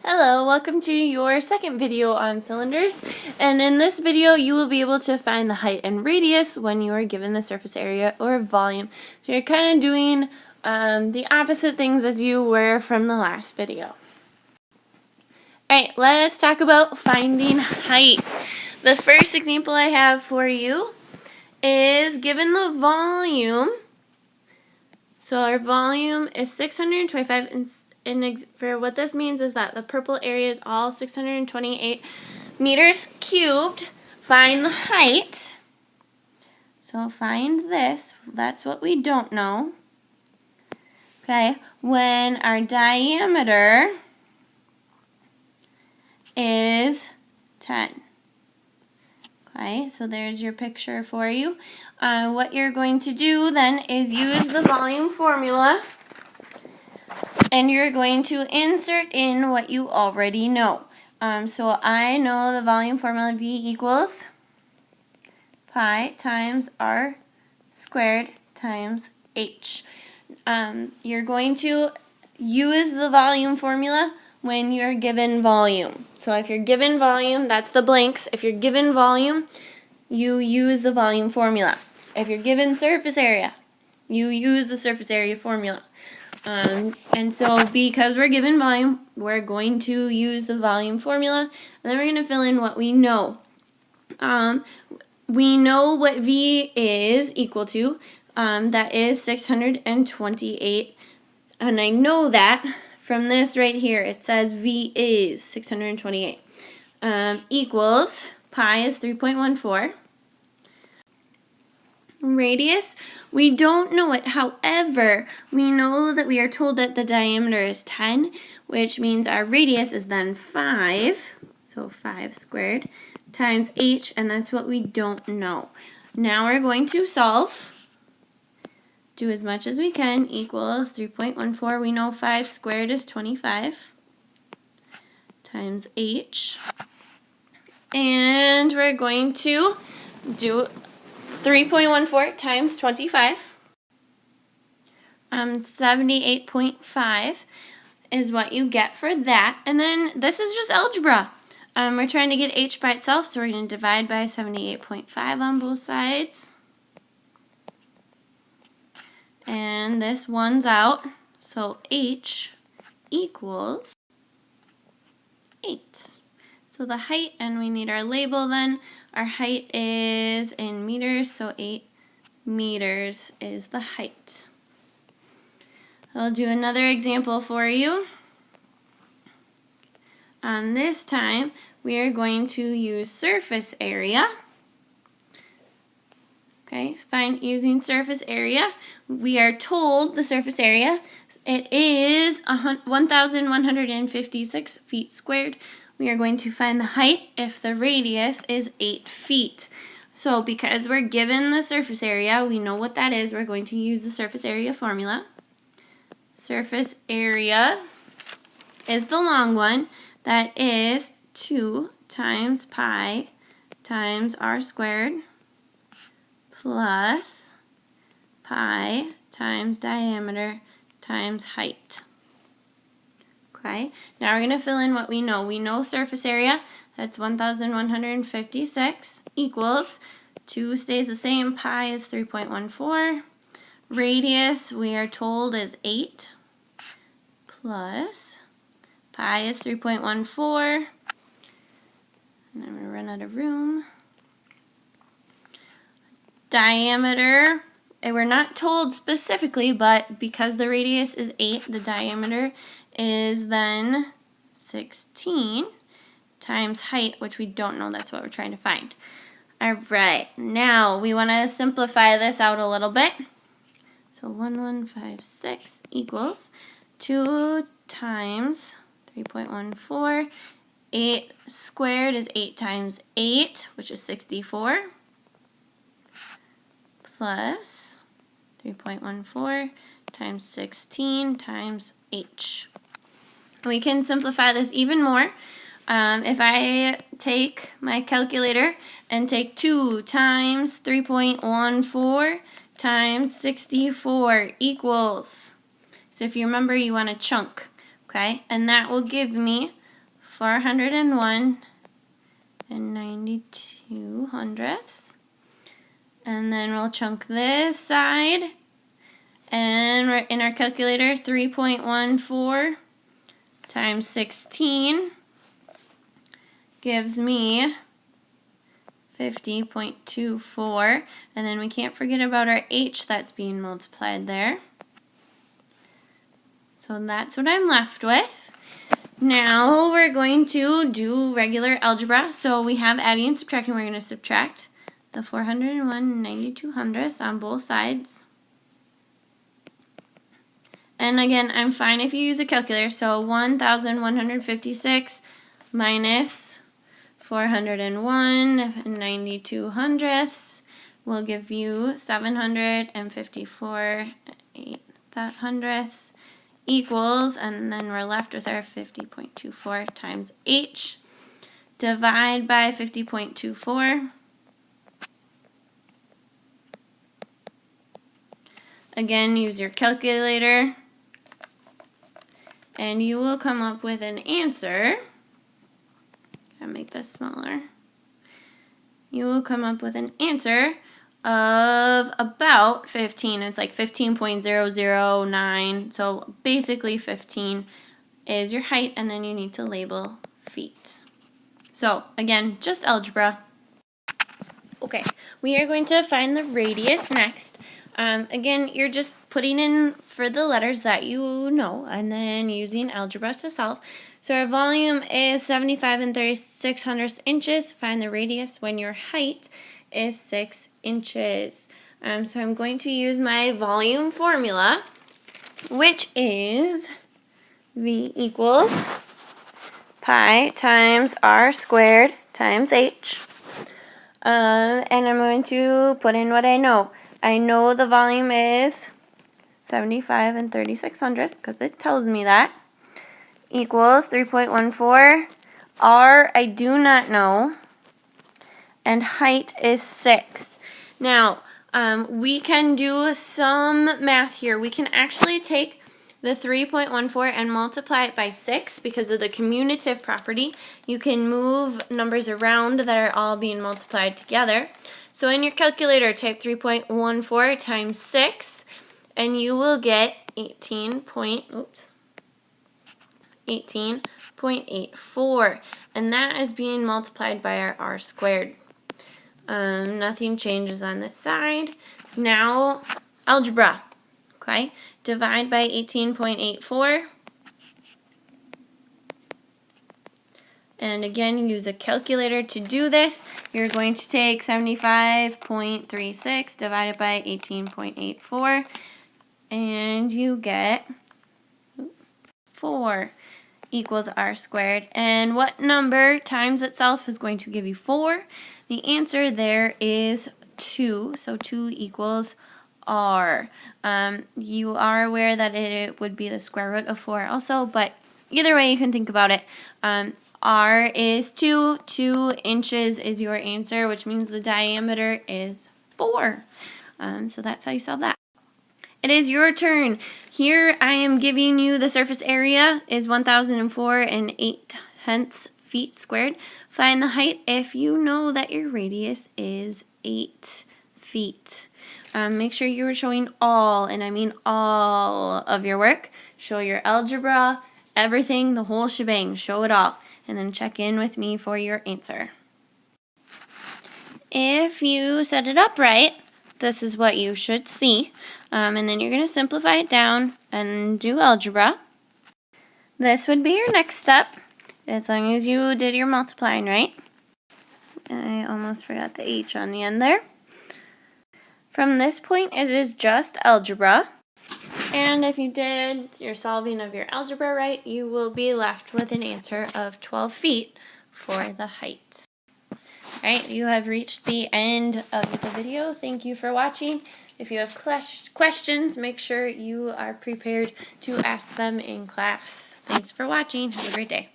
Hello, welcome to your second video on cylinders, and in this video you will be able to find the height and radius when you are given the surface area or volume. So you're kind of doing the opposite things as you were from the last video. Alright, let's talk about finding height. The first example I have for you is given the volume. So our volume is 625 and for what this means is that the purple area is all 628 meters cubed. Find the height. So find this. That's what we don't know. Okay, when our diameter is 10. Okay, so there's your picture for you. What you're going to do then is use the volume formula. And you're going to insert in what you already know. So I know the volume formula V equals pi times R squared times H. You're going to use the volume formula when you're given volume. So if you're given volume, that's the blanks. If you're given volume, you use the volume formula. If you're given surface area, you use the surface area formula. And so because we're given volume, we're going to use the volume formula, and then we're going to fill in what we know. We know what V is equal to. That is 628, and I know that from this right here. It says V is 628. Equals, pi is 3.14. Radius, we don't know it. However, we know that we are told that the diameter is 10, which means our radius is then 5, so 5 squared, times h, and that's what we don't know. Now we're going to solve. Do as much as we can, equals 3.14. We know 5 squared is 25, times h, and we're going to do 3.14 times 25. 78.5 is what you get for that. And then this is just algebra. We're trying to get h by itself, so we're going to divide by 78.5 on both sides. And this one's out, so h equals 8. So the height, and we need our label then. Our height is in meters, so 8 meters is the height. I'll do another example for you. This time, we are going to use surface area. Okay, find using surface area. We are told the surface area, it is 1,156 feet squared. We are going to find the height if the radius is 8 feet. So because we're given the surface area, we know what that is. We're going to use the surface area formula. Surface area is the long one. That is 2 times pi times r squared plus pi times diameter times height. Okay, now we're going to fill in what we know. We know surface area, that's 1,156, equals 2 stays the same, pi is 3.14. Radius, we are told, is 8, plus pi is 3.14. And I'm going to run out of room. Diameter, we're not told specifically, but because the radius is 8, the diameter is then 16 times height, which we don't know. That's what we're trying to find. All right, now we want to simplify this out a little bit. So 1156 equals 2 times 3.14. 8 squared is 8 times 8, which is 64, plus 3.14 times 16 times h. We can simplify this even more. If I take my calculator and take 2 times 3.14 times 64 equals, so if you remember, you want a chunk, okay? And that will give me 401 and 92/100. And then we'll chunk this side. And in our calculator, 3.14 times 16 gives me 50.24. And then we can't forget about our h that's being multiplied there. So that's what I'm left with. Now we're going to do regular algebra. So we have adding and subtracting. We're going to subtract the 401 and 92/100 on both sides. And again, I'm fine if you use a calculator. So 1,156 minus 401 and 92/100 will give you 754/800 equals, and then we're left with our 50.24 times h. Divide by 50.24. Again, use your calculator, and you will come up with an answer. Gotta make this smaller. You will come up with an answer of about 15. It's like 15.009. So basically 15 is your height, and then you need to label feet. So again, just algebra. Okay, we are going to find the radius next. Again, you're just putting in for the letters that you know, and then using algebra to solve. So our volume is 75 and 36/100 inches. Find the radius when your height is 6 inches. So I'm going to use my volume formula, which is V equals pi times r squared times h. And I'm going to put in what I know. I know the volume is 75 and 36/100 because it tells me that. Equals 3.14. R I do not know. And height is 6. Now, we can do some math here. We can actually take the 3.14 and multiply it by 6 because of the commutative property. You can move numbers around that are all being multiplied together. So in your calculator, type 3.14 times 6, and you will get 18.84, and that is being multiplied by our r squared. Nothing changes on this side. Now, algebra. Okay, divide by 18.84. And again, use a calculator to do this. You're going to take 75.36 divided by 18.84, and you get 4 equals r squared. And what number times itself is going to give you 4? The answer there is 2, so 2 equals r. You are aware that it would be the square root of 4 also, but either way you can think about it. R is 2. 2 inches is your answer, which means the diameter is 4. So that's how you solve that. It is your turn. Here I am giving you the surface area is 1,004 and 8/10 feet squared. Find the height if you know that your radius is 8 feet. Make sure you are showing all, and I mean all of your work. Show your algebra, everything, the whole shebang. Show it all. And then check in with me for your answer. If you set it up right, this is what you should see. And then you're going to simplify it down and do algebra. This would be your next step, as long as you did your multiplying right. I almost forgot the H on the end there. From this point, it is just algebra. And if you did your solving of your algebra right, you will be left with an answer of 12 feet for the height. Alright, you have reached the end of the video. Thank you for watching. If you have questions, make sure you are prepared to ask them in class. Thanks for watching. Have a great day.